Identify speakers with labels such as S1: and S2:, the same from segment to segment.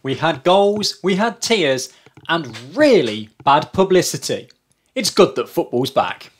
S1: We had goals, we had tears, and really bad publicity. It's good that football's back.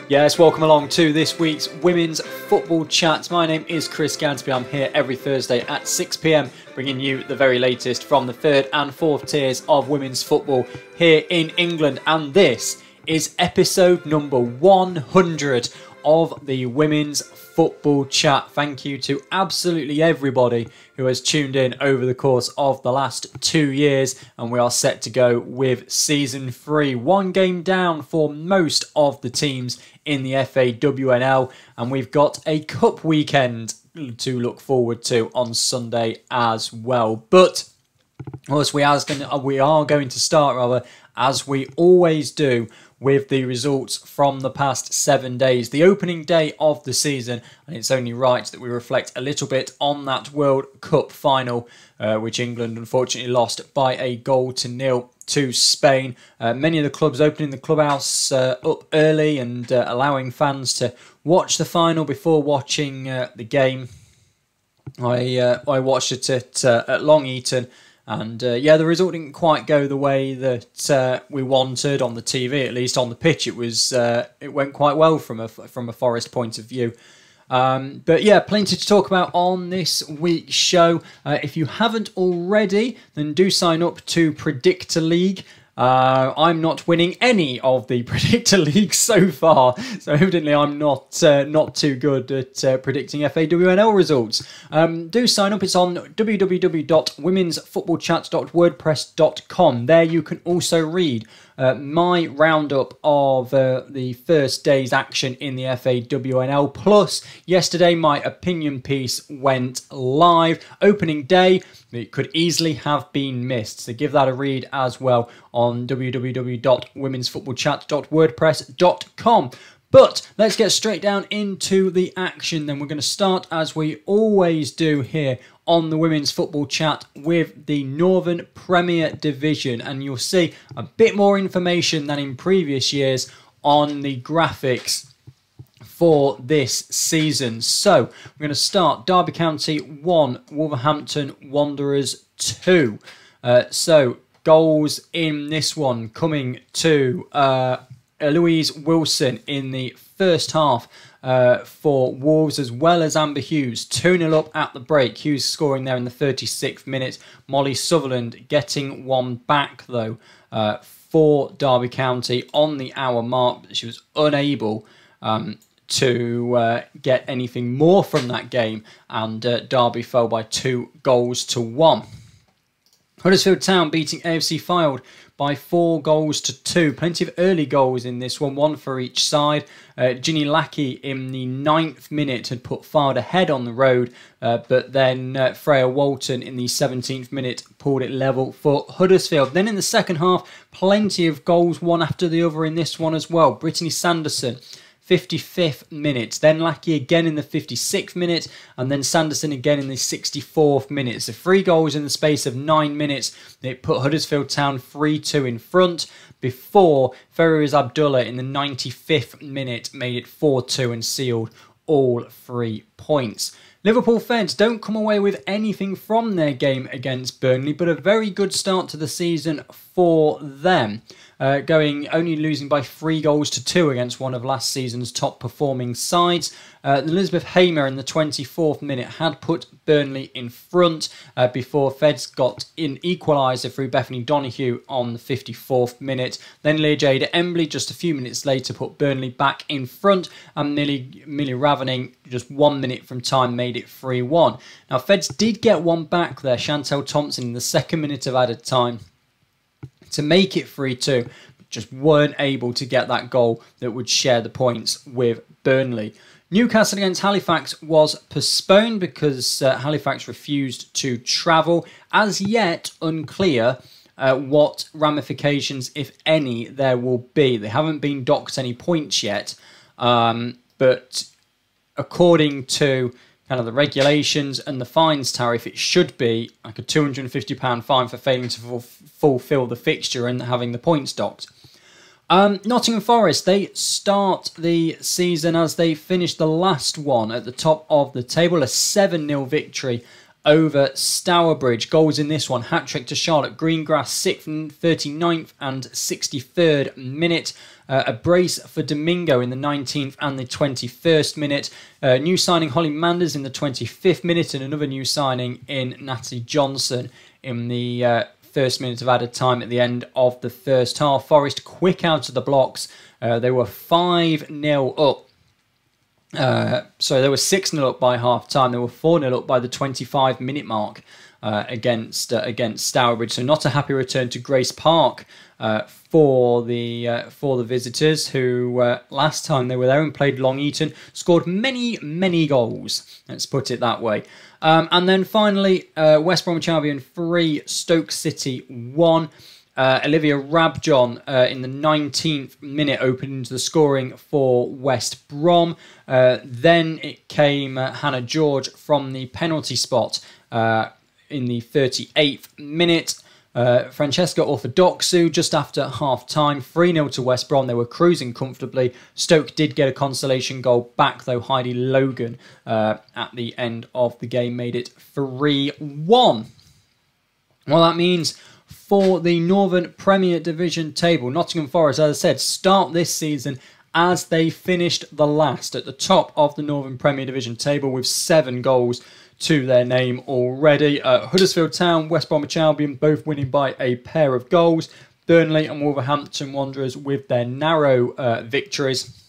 S1: Yes, welcome along to this week's Women's Football Chat. My name is Chris Gadsby. I'm here every Thursday at 6 p.m, bringing you the very latest from the third and fourth tiers of women's football here in England. And this is episode number 100 of the Women's Football Chat. Thank you to absolutely everybody who has tuned in over the course of the last 2 years, and we are set to go with season 3. One game down for most of the teams in the FAWNL, and we've got a cup weekend to look forward to on Sunday as well. But of course, we are going to start, as we always do, with the results from the past 7 days, the opening day of the season, and it's only right that we reflect a little bit on that World Cup final, which England unfortunately lost by a 0-0 to Spain. Many of the clubs opening the clubhouse up early and allowing fans to watch the final before watching the game. I watched it at Long Eaton. And the result didn't quite go the way that we wanted on the TV. At least on the pitch, it went quite well from a Forest point of view. But yeah, plenty to talk about on this week's show. If you haven't already, then do sign up to Predictor League. I'm not winning any of the Predictor Leagues so far, so evidently I'm not too good at predicting FAWNL results. Do sign up. It's on www.womensfootballchat.wordpress.com. There you can also read my roundup of the first day's action in the FAWNL. Plus, yesterday my opinion piece went live. Opening day, it could easily have been missed. So give that a read as well on www.womensfootballchat.wordpress.com. But let's get straight down into the action then. We're going to start, as we always do here on the Women's Football Chat, with the Northern Premier Division. And you'll see a bit more information than in previous years on the graphics for this season. So we're going to start Derby County 1, Wolverhampton Wanderers 2. So goals in this one coming to Eloise Wilson in the first half for Wolves, as well as Amber Hughes. 2-0 up at the break. Hughes scoring there in the 36th minute. Molly Sutherland getting one back though for Derby County on the hour mark. She was unable to get anything more from that game, and Derby fell by 2-1. Huddersfield Town beating AFC Fylde by 4-2. Plenty of early goals in this one, one for each side. Ginny Lackey in the 9th minute had put Fylde ahead on the road, but then Freya Walton in the 17th minute pulled it level for Huddersfield. Then in the second half, plenty of goals, one after the other in this one as well. Brittany Sanderson, 55th minute, then Lackey again in the 56th minute, and then Sanderson again in the 64th minute. So 3 goals in the space of 9 minutes. It put Huddersfield Town 3-2 in front, before Ferrouz Abdullah in the 95th minute made it 4-2 and sealed all 3 points. Liverpool Feds don't come away with anything from their game against Burnley, but a very good start to the season for them. Only losing by 3-2 against one of last season's top performing sides. Elizabeth Hamer in the 24th minute had put Burnley in front before Feds got an equaliser through Bethany Donoghue on the 54th minute. Then Leah-Jada Embley just a few minutes later put Burnley back in front, and Millie Ravening just 1 minute from time made it 3-1. Now Feds did get one back there, Chantel Thompson in the 2nd minute of added time, to make it 3-2, but just weren't able to get that goal that would share the points with Burnley. Newcastle against Halifax was postponed because Halifax refused to travel. As yet, unclear what ramifications, if any, there will be. They haven't been docked any points yet, but according to kind of the regulations and the fines tariff, it should be like a £250 fine for failing to fulfil the fixture and having the points docked. Nottingham Forest, they start the season as they finished the last one at the top of the table, a 7-0 victory over Stourbridge. Goals in this one, hat-trick to Charlotte Greengrass, 6th, 39th and 63rd minute. A brace for Domingo in the 19th and the 21st minute. New signing Holly Manders in the 25th minute, and another new signing in Natalie Johnson in the first minute of added time at the end of the first half. Forest quick out of the blocks. They were 5-0 up. So they were 6-0 up by half time. They were 4-0 up by the 25-minute mark against Stourbridge. So not a happy return to Grace Park for the visitors, who last time they were there and played Long Eaton scored many goals. Let's put it that way. And then finally, West Bromwich Albion 3, Stoke City 1. Olivia Rabjohn in the 19th minute opened the scoring for West Brom. Then it came Hannah George from the penalty spot in the 38th minute. Francesca Orthodoxou just after half-time, 3-0 to West Brom. They were cruising comfortably. Stoke did get a consolation goal back, though. Heidi Logan at the end of the game made it 3-1. Well, that means for the Northern Premier Division table, Nottingham Forest, as I said, start this season as they finished the last at the top of the Northern Premier Division table with 7 goals to their name already. Huddersfield Town, West Bromwich Albion both winning by a pair of goals. Burnley and Wolverhampton Wanderers with their narrow victories.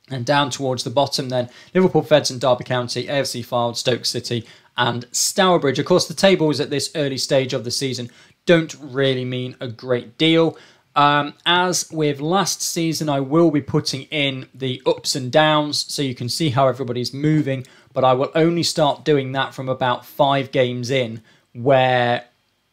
S1: And down towards the bottom then, Liverpool, Feds and Derby County, AFC Fylde, Stoke City and Stourbridge. Of course, the tables at this early stage of the season don't really mean a great deal. As with last season, I will be putting in the ups and downs so you can see how everybody's moving, but I will only start doing that from about 5 games in, where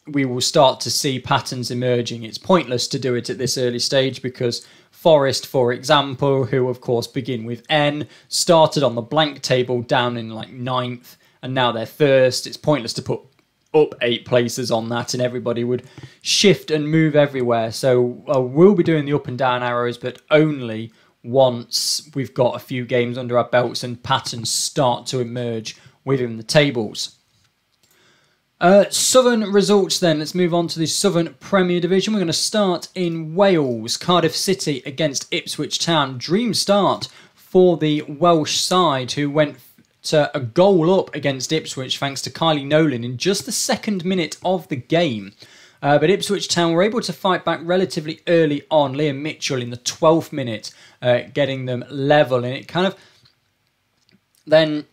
S1: we will start to see patterns emerging. It's pointless to do it at this early stage because Forest, for example, who of course begin with N, started on the blank table down in like 9th, and now they're first. It's pointless to put up 8 places on that, and everybody would shift and move everywhere. So we'll be doing the up and down arrows, but only once we've got a few games under our belts and patterns start to emerge within the tables. Southern results then. Let's move on to the Southern Premier Division. We're going to start in Wales. Cardiff City against Ipswich Town. Dream start for the Welsh side, who went a goal up against Ipswich thanks to Kylie Nolan in just the 2nd minute of the game. But Ipswich Town were able to fight back relatively early on. Liam Mitchell in the 12th minute getting them level, and it kind of then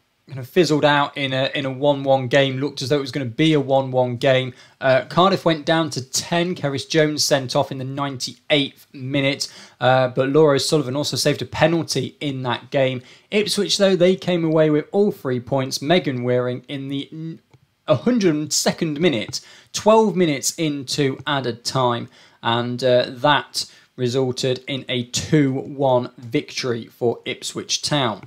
S1: fizzled out in a 1-1 game. Looked as though it was going to be a 1-1 game. Cardiff went down to 10. Kerris Jones sent off in the 98th minute, but Laura O'Sullivan also saved a penalty in that game. Ipswich, though, they came away with all 3 points. Megan Wearing in the 102nd minute, 12 minutes into added time, and that resulted in a 2-1 victory for Ipswich Town.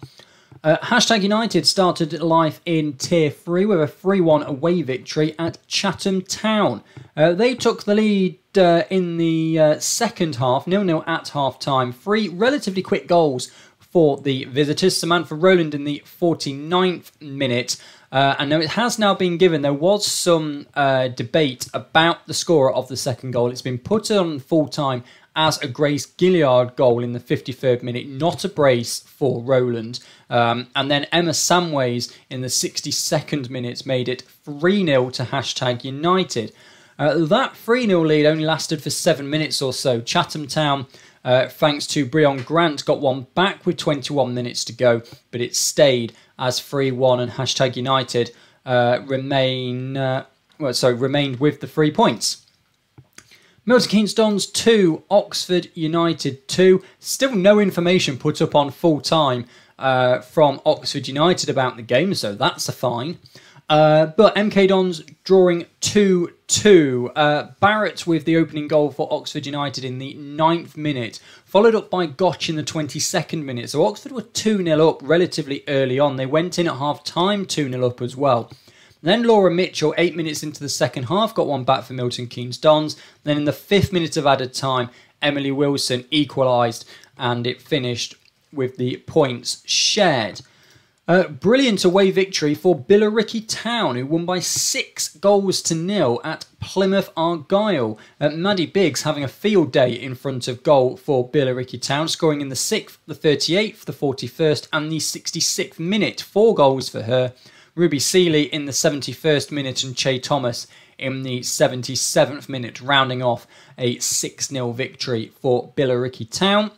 S1: Hashtag United started life in Tier 3 with a 3-1 away victory at Chatham Town. They took the lead in the second half, 0-0 at half-time. 3 relatively quick goals for the visitors. Samantha Rowland in the 49th minute. And now it has now been given. There was some debate about the scorer of the second goal. It's been put on full-time as a Grace Gilliard goal in the 53rd minute, not a brace for Rowland. And then Emma Samways in the 62nd minute made it 3-0 to Hashtag United. That 3-0 lead only lasted for 7 minutes or so. Chatham Town, thanks to Breon Grant, got one back with 21 minutes to go, but it stayed as 3-1, and Hashtag United remained with the 3 points. Milton Keynes Dons 2, Oxford United 2. Still no information put up on full time from Oxford United about the game, so that's a fine. But MK Dons drawing 2-2. Barrett with the opening goal for Oxford United in the 9th minute, followed up by Gotch in the 22nd minute. So Oxford were 2-0 up relatively early on. They went in at half-time 2-0 up as well. Then Laura Mitchell, 8 minutes into the second half, got one back for Milton Keynes Dons. Then in the 5th minute of added time, Emily Wilson equalised, and it finished with the points shared. Brilliant away victory for Billericay Town, who won by 6-0 at Plymouth Argyle. Maddie Biggs having a field day in front of goal for Billericay Town, scoring in the 6th, the 38th, the 41st and the 66th minute. 4 goals for her. Ruby Seeley in the 71st minute and Che Thomas in the 77th minute, rounding off a 6-0 victory for Billericay Town.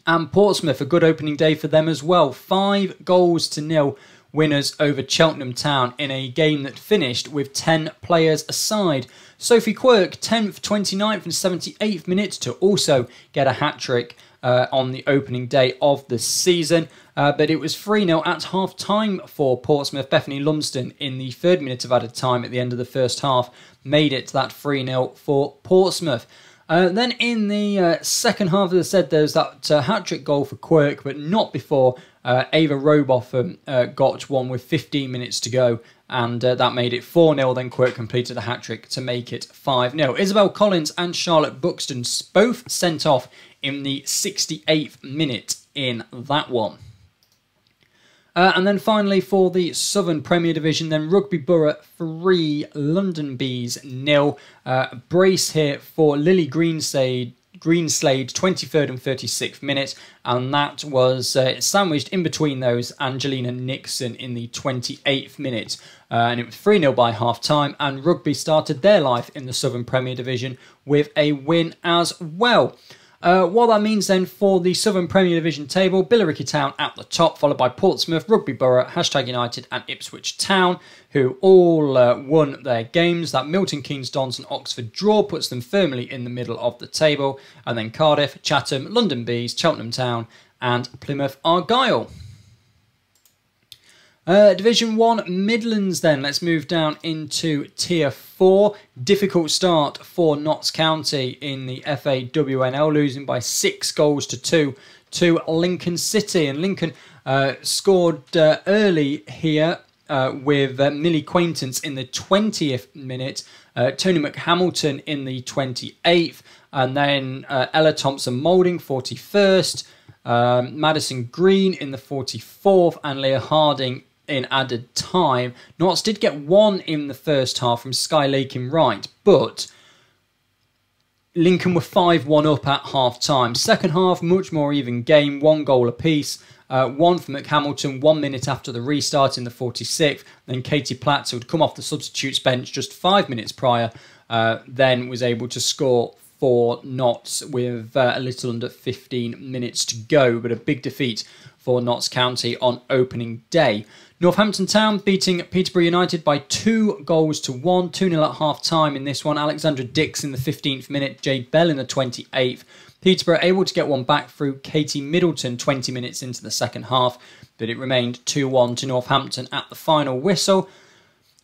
S1: And Portsmouth, a good opening day for them as well. 5-0 winners over Cheltenham Town in a game that finished with 10 players aside. Sophie Quirk, 10th, 29th and 78th minutes to also get a hat-trick on the opening day of the season. But it was 3-0 at half-time for Portsmouth. Bethany Lumsden in the 3rd minute of added time at the end of the first half made it that 3-0 for Portsmouth. Then in the second half, as I said, there's that hat-trick goal for Quirk, but not before Ava Robotham got one with 15 minutes to go, and that made it 4-0. Then Quirk completed a hat-trick to make it 5-0. Isabel Collins and Charlotte Buxton both sent off in the 68th minute in that one. And then finally for the Southern Premier Division, then Rugby Borough 3, London Bees 0. Brace here for Lily Greenslade, 23rd and 36th minute, and that was sandwiched in between those Angelina Nixon in the 28th minute. And it was 3-0 by half-time, and Rugby started their life in the Southern Premier Division with a win as well. What that means then for the Southern Premier Division table, Billericay Town at the top, followed by Portsmouth, Rugby Borough, #United and Ipswich Town, who all won their games. That Milton Keynes Dons and Oxford draw puts them firmly in the middle of the table. And then Cardiff, Chatham, London Bees, Cheltenham Town and Plymouth Argyle. Division 1 Midlands then. Let's move down into Tier 4. Difficult start for Notts County in the FAWNL, losing by 6-2 to Lincoln City. And Lincoln scored early here with Millie Quaintance in the 20th minute, Tony McHamilton in the 28th, and then Ella Thompson-Moulding, 41st, Madison Green in the 44th, and Leah Harding in added time. Notts did get one in the first half from Sky Lakin Wright, but Lincoln were 5-1 up at half-time. Second half, much more even game, 1 goal apiece. One for McHamilton 1 minute after the restart in the 46th. Then Katie Platts, who had come off the substitutes bench just 5 minutes prior, then was able to score for Notts with a little under 15 minutes to go. But a big defeat for Notts County on opening day. Northampton Town beating Peterborough United by 2-1, 2-0 at half-time in this one. Alexandra Dix in the 15th minute, Jade Bell in the 28th. Peterborough able to get one back through Katie Middleton 20 minutes into the second half, but it remained 2-1 to Northampton at the final whistle.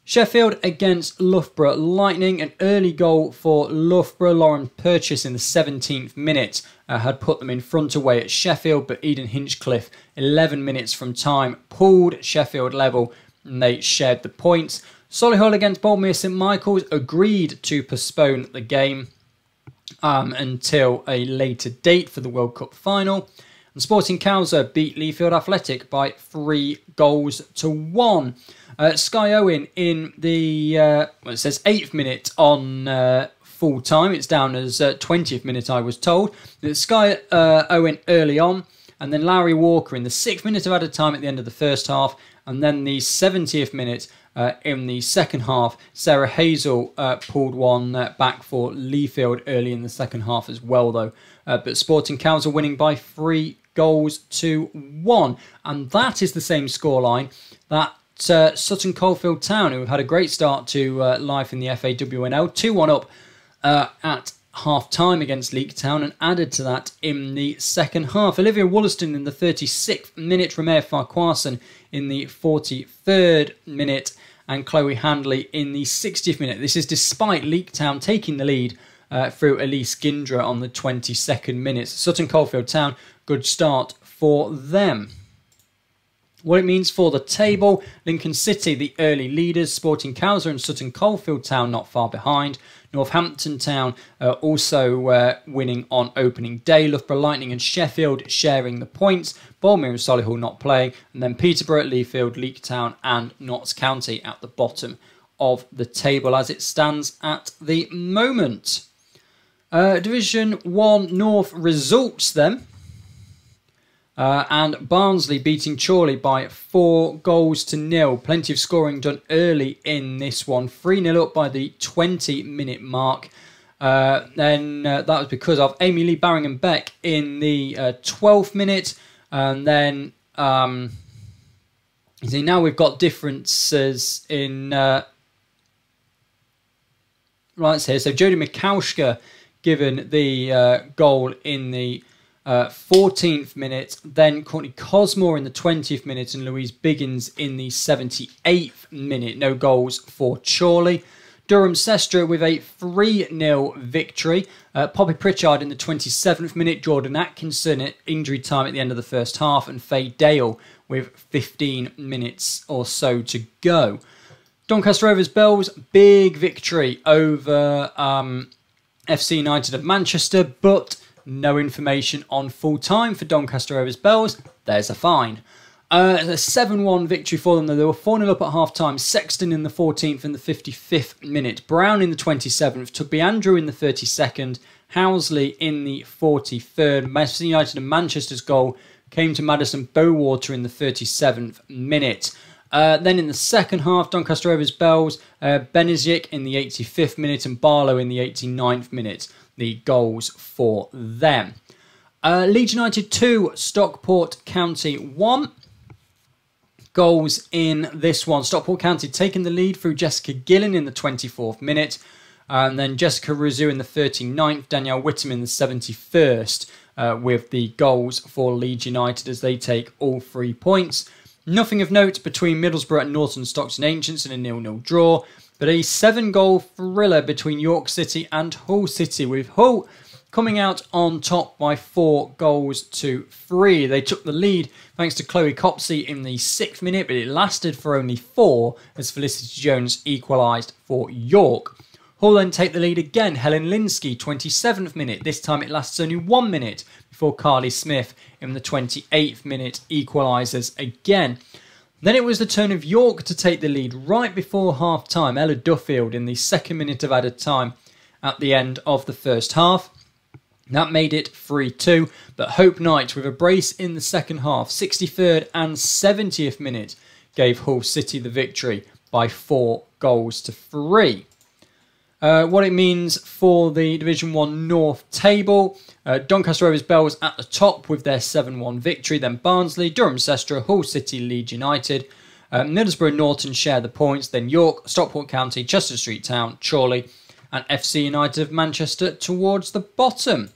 S1: Sheffield against Loughborough Lightning, an early goal for Loughborough. Lauren Purchase in the 17th minute had put them in front away at Sheffield, but Eden Hinchcliffe, 11 minutes from time, pulled Sheffield level and they shared the points. Solihull against Boldmere St Michael's agreed to postpone the game until a later date for the World Cup final. And Sporting Cowser beat Leafield Athletic by 3-1. Sky Owen in the it says 8th minute on full time. It's down as 20th minute, I was told. Sky Owen early on, and then Larry Walker in the 6th minute of added time at the end of the first half, and then the 70th minute in the second half. Sarah Hazel pulled one back for Leafield early in the second half as well, though. But Sporting Cowser winning by 3-1, and that is the same scoreline that Sutton Coldfield Town, who had a great start to life in the FAWNL, 2-1 up at half-time against Leek Town, and added to that in the second half. Olivia Wollaston in the 36th minute, Romeo Farquharson in the 43rd minute, and Chloe Handley in the 60th minute. This is despite Leek Town taking the lead through Elise Gindra on the 22nd minute. Sutton Coldfield Town, good start for them. What it means for the table: Lincoln City, the early leaders, Sporting Cowser and Sutton Coldfield Town not far behind. Northampton Town also winning on opening day. Loughborough Lightning and Sheffield sharing the points. Bournemouth and Solihull not playing. And then Peterborough, Leafield, Leek Town and Notts County at the bottom of the table as it stands at the moment. Division 1 North results then. And Barnsley beating Chorley by 4-0. Plenty of scoring done early in this one. 3-0 up by the 20-minute mark. Then that was because of Amy Lee Barringham Beck in the 12th minute. And then, you see, now we've got differences in rights here. So Jodie Mikauska given the goal in the 14th minute, then Courtney Cosmore in the 20th minute and Louise Biggins in the 78th minute. No goals for Chorley. Durham Sestra with a 3-0 victory. Poppy Pritchard in the 27th minute, Jordan Atkinson at injury time at the end of the first half, and Faye Dale with 15 minutes or so to go. Doncaster Rovers Bells, big victory over FC United of Manchester, but no information on full time for Doncaster Rovers Bells. There's a fine. A 7-1 victory for them, though. They were 4-0 up at half-time. Sexton in the 14th and the 55th minute. Brown in the 27th. Tugby Andrew in the 32nd. Housley in the 43rd. FC United and Manchester's goal came to Madison Bowater in the 37th minute. Then in the second half, Doncaster Rovers Bells, Benezic in the 85th minute and Barlow in the 89th minute. The goals for them. Leeds United 2, Stockport County 1. Goals in this one. Stockport County taking the lead through Jessica Gillen in the 24th minute. And then Jessica Rizou in the 39th. Danielle Whittam in the 71st with the goals for Leeds United as they take all 3 points. Nothing of note between Middlesbrough and Norton Stockton Ancients in a 0-0 draw. But a 7-goal thriller between York City and Hull City, with Hull coming out on top by 4-3. They took the lead thanks to Chloe Copsey in the 6th minute, but it lasted for only 4 as Felicity Jones equalised for York. Hull then take the lead again. Helen Linsky, 27th minute. This time it lasts only 1 minute before Carly Smith in the 28th minute equalises again. Then it was the turn of York to take the lead right before half-time. Ella Duffield in the 2nd minute of added time at the end of the first half. That made it 3-2, but Hope Knight with a brace in the second half, 63rd and 70th minute, gave Hull City the victory by 4-3. What it means for the Division 1 North table: Doncaster Rovers Bells at the top with their 7-1 victory, then Barnsley, Durham Sestra, Hull City, Leeds United. Middlesbrough and Norton share the points, then York, Stockport County, Chester Street Town, Chorley and FC United of Manchester towards the bottom.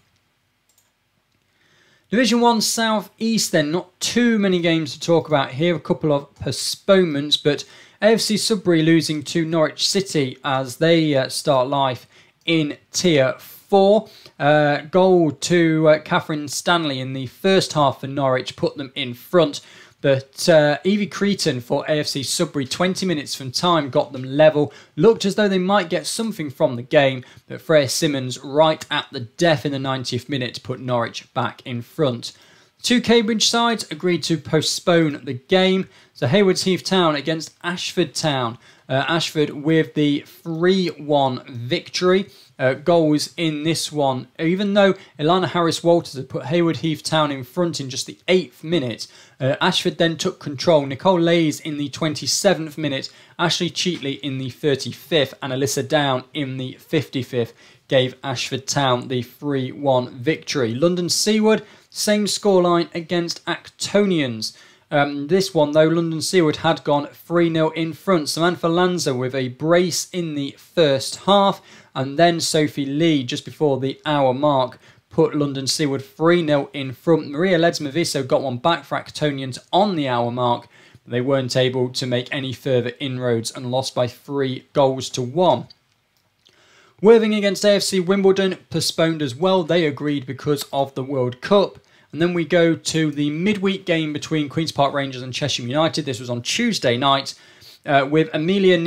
S1: Division 1 South East then, not too many games to talk about here, a couple of postponements, but AFC Sudbury losing to Norwich City as they start life in Tier 4. Goal to Catherine Stanley in the first half for Norwich put them in front. But Evie Cretan for AFC Sudbury, 20 minutes from time, got them level. Looked as though they might get something from the game, but Freya Simmons right at the death in the 90th minute put Norwich back in front. Two Cambridge sides agreed to postpone the game. So Haywards Heath Town against Ashford Town. Ashford with the 3-1 victory. Goals in this one, even though Ilana Harris-Walters had put Hayward Heath Town in front in just the 8th minute, Ashford then took control. Nicole Lays in the 27th minute, Ashley Cheatley in the 35th, and Alyssa Down in the 55th gave Ashford Town the 3-1 victory. London Seaward, same scoreline against Actonians. This one, though, London Seaward had gone 3-0 in front. Samantha Lanza with a brace in the first half, and then Sophie Lee just before the hour mark put London Seaward 3-0 in front. Maria Ledsmaviso got one back for Actonians on the hour mark, They weren't able to make any further inroads and lost by 3-1. Worthing against AFC Wimbledon postponed as well. They agreed because of the World Cup. And then we go to the midweek game between Queen's Park Rangers and Cheshire United. This was on Tuesday night with Amelia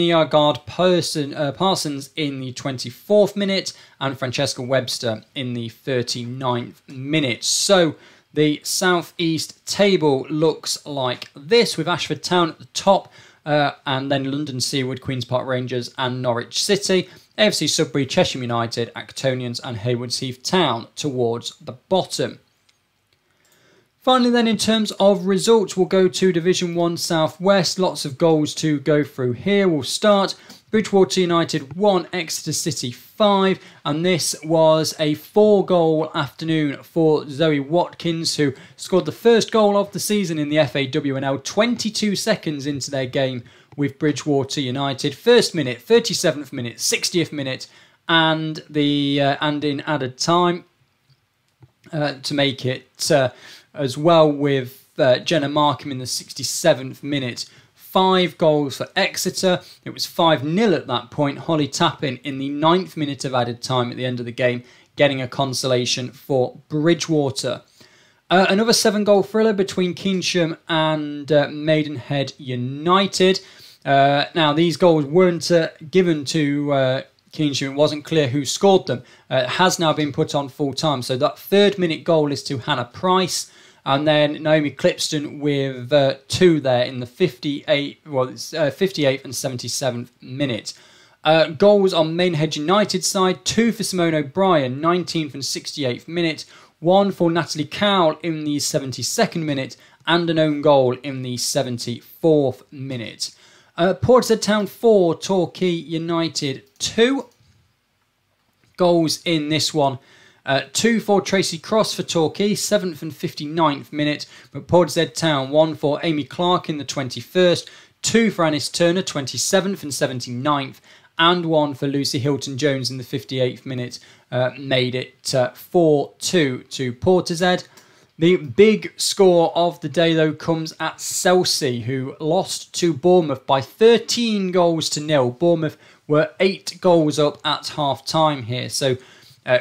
S1: Parsons in the 24th minute and Francesca Webster in the 39th minute. So the South East table looks like this, with Ashford Town at the top and then London Seawood, Queen's Park Rangers and Norwich City. AFC Sudbury, Cheshire United, Actonians and Haywards Heath Town towards the bottom. Finally then, in terms of results, we'll go to Division 1 South West. Lots of goals to go through here. We'll start Bridgwater United 1, Exeter City 5. And this was a 4-goal afternoon for Zoe Watkins, who scored the first goal of the season in the FAWNL 22 seconds into their game with Bridgwater United. First minute, 37th minute, 60th minute, and in added time to make it as well, with Jenna Markham in the 67th minute. 5 goals for Exeter. It was 5-0 at that point. Holly Tappin in the 9th minute of added time at the end of the game, getting a consolation for Bridgwater. Another 7-goal thriller between Keynsham and Maidenhead United. Now, these goals weren't given to Keynsham. It wasn't clear who scored them. It has now been put on full time. So that 3rd-minute goal is to Hannah Price. And then Naomi Clipston with 2 there in the 58th and 77th minute. Goals on Maidenhead United side, 2 for Simone O'Brien, 19th and 68th minute. 1 for Natalie Cowell in the 72nd minute. And an own goal in the 74th minute. Portishead Town 4, Torquay United 2. Goals in this one. 2 for Tracy Cross for Torquay, 7th and 59th minute. But Portishead Town 1 for Amy Clark in the 21st. 2 for Anis Turner, 27th and 79th. And 1 for Lucy Hilton-Jones in the 58th minute. Made it 4-2 to Portishead. The big score of the day, though, comes at Chelsea, who lost to Bournemouth by 13-0. Bournemouth were 8 goals up at half-time here. So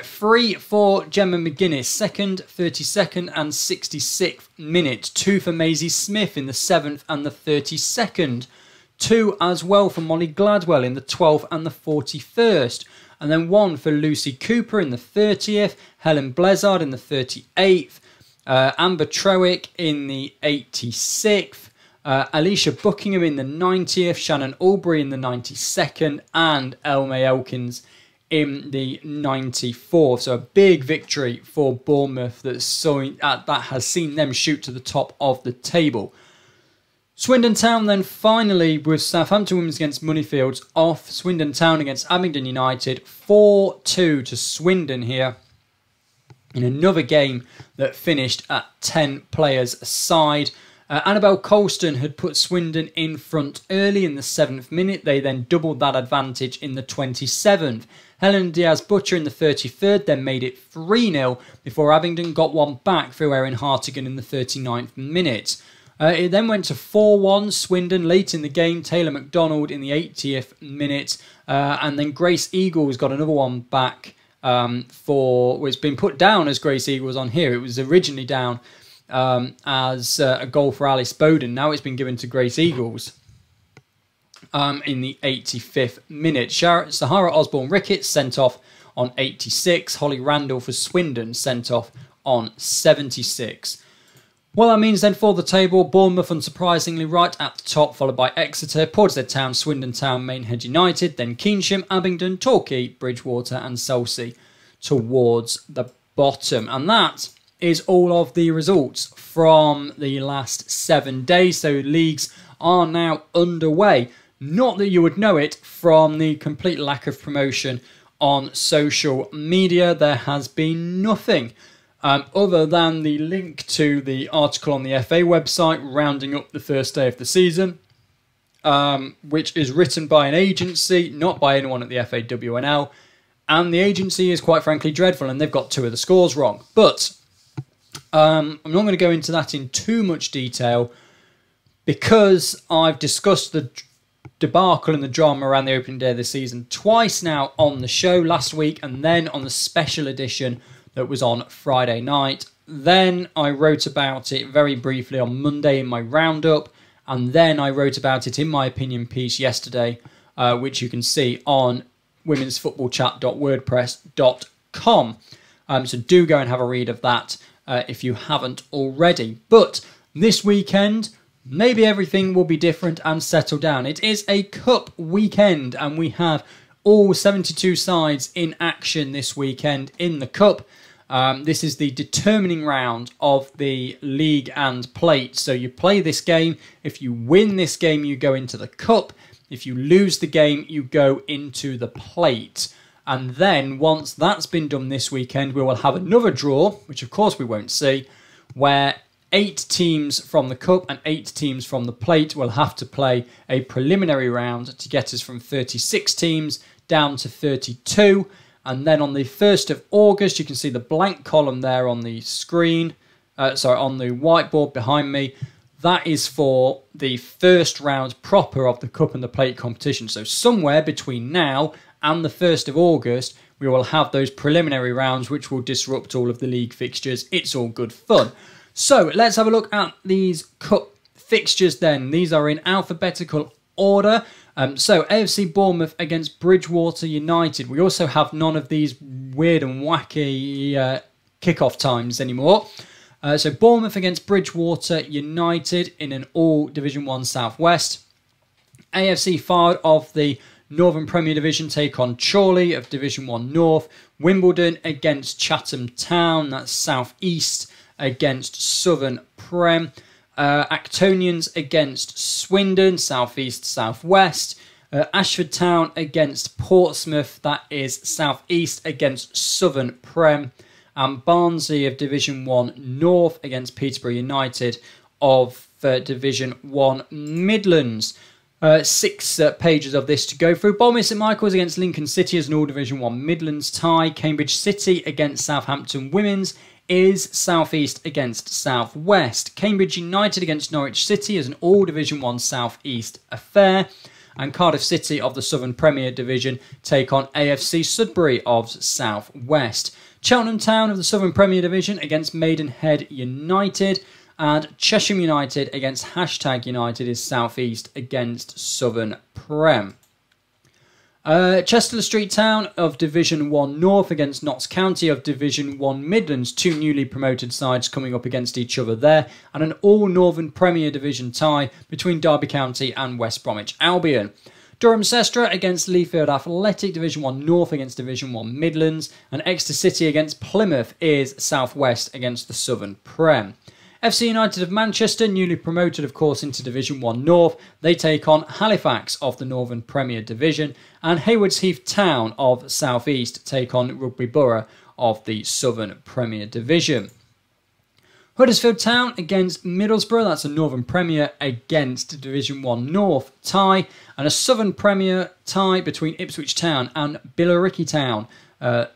S1: 3 for Gemma McGuinness, 2nd, 32nd and 66th minute. 2 for Maisie Smith in the 7th and the 32nd. 2 as well for Molly Gladwell in the 12th and the 41st. And then 1 for Lucy Cooper in the 30th. Helen Blezard in the 38th. Amber Trowick in the 86th. Alicia Buckingham in the 90th. Shannon Albury in the 92nd. And Elmay Elkins in the 94th. So a big victory for Bournemouth that has seen them shoot to the top of the table. Swindon Town then finally, with Southampton Women's against Moneyfields off. Swindon Town against Abingdon United. 4-2 to Swindon here, in another game that finished at 10 players aside. Annabelle Colston had put Swindon in front early in the 7th minute. They then doubled that advantage in the 27th. Helen Diaz-Butcher in the 33rd then made it 3-0 before Abingdon got one back through Erin Hartigan in the 39th minute. It then went to 4-1 Swindon late in the game. Taylor McDonald in the 80th minute. And then Grace Eagles got another one back it's been put down as Grace Eagles on here. It was originally down as a goal for Alice Bowden. Now it's been given to Grace Eagles in the 85th minute. Sahara Osborne-Ricketts sent off on 86. Holly Randall for Swindon sent off on 76. Well, that means then for the table, Bournemouth unsurprisingly right at the top, followed by Exeter, Portishead Town, Swindon Town, Maidenhead United, then Keynsham, Abingdon, Torquay, Bridgwater and Chelsea towards the bottom. And that is all of the results from the last 7 days. So leagues are now underway. Not that you would know it from the complete lack of promotion on social media. There has been nothing other than the link to the article on the FA website rounding up the first day of the season, which is written by an agency, not by anyone at the FAWNL. And the agency is quite frankly dreadful, and they've got 2 of the scores wrong. But I'm not going to go into that in too much detail. because I've discussed the debacle and the drama around the opening day of the season twice now on the show, last week and then on the special edition that was on Friday night. Then I wrote about it very briefly on Monday in my roundup, and then I wrote about it in my opinion piece yesterday, which you can see on womensfootballchat.wordpress.com. So do go and have a read of that if you haven't already. But this weekend, maybe everything will be different and settle down. It is a cup weekend, and we have all 72 sides in action this weekend in the cup. This is the determining round of the league and plate. So you play this game. If you win this game, you go into the cup. If you lose the game, you go into the plate. And then once that's been done this weekend, we will have another draw, which of course we won't see, where 8 teams from the cup and 8 teams from the plate will have to play a preliminary round to get us from 36 teams down to 32. And then on the 1st of August, you can see the blank column there on the screen, on the whiteboard behind me. That is for the first round proper of the cup and the plate competition. So somewhere between now and the 1st of August, we will have those preliminary rounds, which will disrupt all of the league fixtures. It's all good fun. So let's have a look at these cup fixtures then. These are in alphabetical order. So AFC Bournemouth against Bridgewater United. We also have none of these weird and wacky kickoff times anymore. So Bournemouth against Bridgewater United in an all Division 1 South West. AFC Fylde of the Northern Premier Division take on Chorley of Division 1 North. Wimbledon against Chatham Town, that's South East, against Southern Prem. Actonians against Swindon, South East, South West. Ashford Town against Portsmouth, that is South East against Southern Prem. And Barnsley of Division 1 North against Peterborough United of Division 1 Midlands. 6 pages of this to go through. Bournemouth St Michael's against Lincoln City as an all Division 1 Midlands tie. Cambridge City against Southampton Women's is South East against South West. Cambridge United against Norwich City as an all Division 1 South East affair. And Cardiff City of the Southern Premier Division take on AFC Sudbury of South West. Cheltenham Town of the Southern Premier Division against Maidenhead United. And Chesham United against Hashtag United is South East against Southern Prem. Chester Street Town of Division 1 North against Notts County of Division 1 Midlands. 2 newly promoted sides coming up against each other there. And an all Northern Premier Division tie between Derby County and West Bromwich Albion. Durham Sestra against Leafield Athletic, Division 1 North against Division 1 Midlands. And Exeter City against Plymouth is South West against the Southern Prem. FC United of Manchester, newly promoted of course into Division 1 North, they take on Halifax of the Northern Premier Division, and Haywards Heath Town of South East take on Rugby Borough of the Southern Premier Division. Huddersfield Town against Middlesbrough, that's a Northern Premier against Division 1 North tie, and a Southern Premier tie between Ipswich Town and Billericay Town,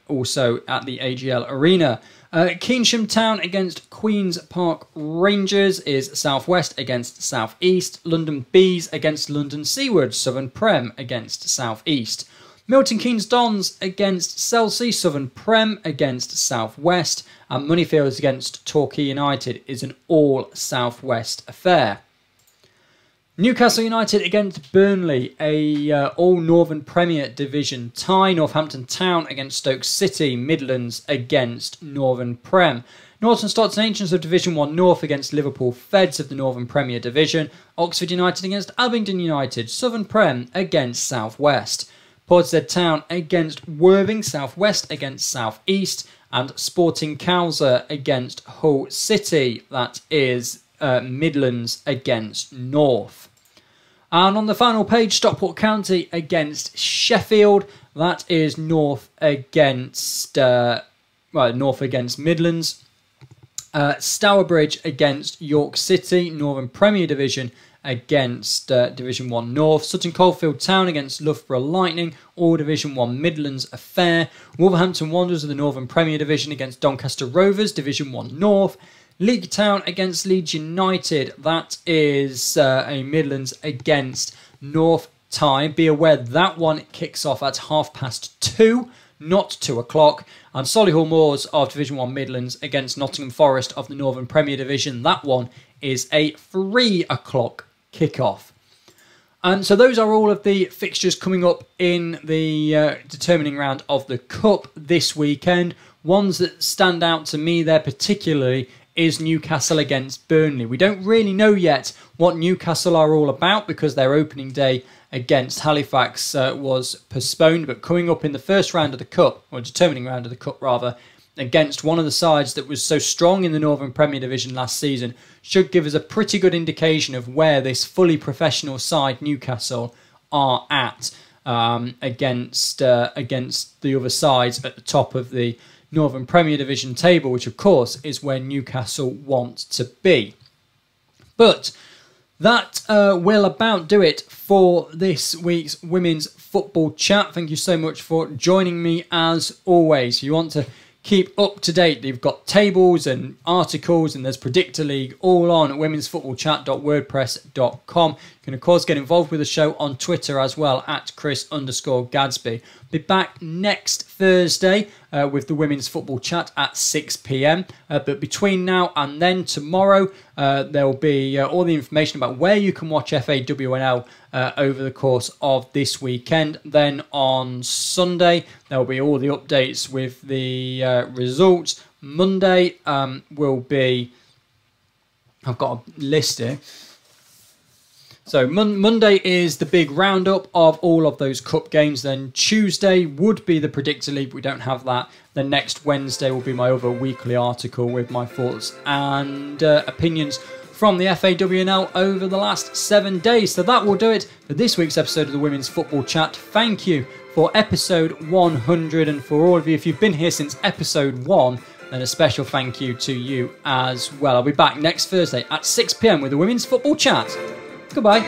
S1: also at the AGL Arena. Keynsham Town against Queen's Park Rangers is South West against South East. London Bees against London Seawards, Southern Prem against South East. Milton Keynes Dons against Chelsea, Southern Prem against South West. And Moneyfields against Torquay United is an all South West affair. Newcastle United against Burnley, a all Northern Premier Division tie. Northampton Town against Stoke City, Midlands against Northern Prem. Norton Stockton Ancients of Division 1 North against Liverpool Feds of the Northern Premier Division. Oxford United against Abingdon United, Southern Prem against South West. Portishead Town against Worthing, South West against South East. And Sporting Cowser against Hull City, that is Midlands against North. And on the final page, Stockport County against Sheffield, that is North against North against Midlands. Stourbridge against York City, Northern Premier Division against Division 1 North. Sutton Coldfield Town against Loughborough Lightning, all Division 1 Midlands affair. Wolverhampton Wanderers of the Northern Premier Division against Doncaster Rovers, Division 1 North. League Town against Leeds United. That is a Midlands against North Tyne. Be aware that one kicks off at 2:30, not 2 o'clock. And Solihull Moors of Division 1 Midlands against Nottingham Forest of the Northern Premier Division. That one is a 3 o'clock kickoff. And so those are all of the fixtures coming up in the determining round of the Cup this weekend. Ones that stand out to me there particularly is Newcastle against Burnley. We don't really know yet what Newcastle are all about because their opening day against Halifax was postponed. But coming up in the first round of the Cup, or determining round of the Cup rather, against one of the sides that was so strong in the Northern Premier Division last season, should give us a pretty good indication of where this fully professional side, Newcastle, are at against the other sides at the top of the Northern Premier Division table, which of course is where Newcastle want to be. But that will about do it for this week's Women's Football Chat. Thank you so much for joining me as always. If you want to keep up to date, you've got tables and articles, and there's Predictor League all on womensfootballchat.wordpress.com. You can of course get involved with the show on Twitter as well at Chris_Gadsby. Be back next Thursday with the Women's Football Chat at 6 p.m. But between now and then, tomorrow, there will be all the information about where you can watch FAWNL over the course of this weekend. Then on Sunday, there will be all the updates with the results. Monday will be... I've got a list here. So Monday is the big roundup of all of those cup games. Then Tuesday would be the Predictor League. We don't have that. Then next Wednesday will be my other weekly article with my thoughts and opinions from the FAWNL over the last 7 days. So that will do it for this week's episode of the Women's Football Chat. Thank you for episode 100, and for all of you, if you've been here since episode 1, then a special thank you to you as well. I'll be back next Thursday at 6 p.m. with the Women's Football Chat. Goodbye.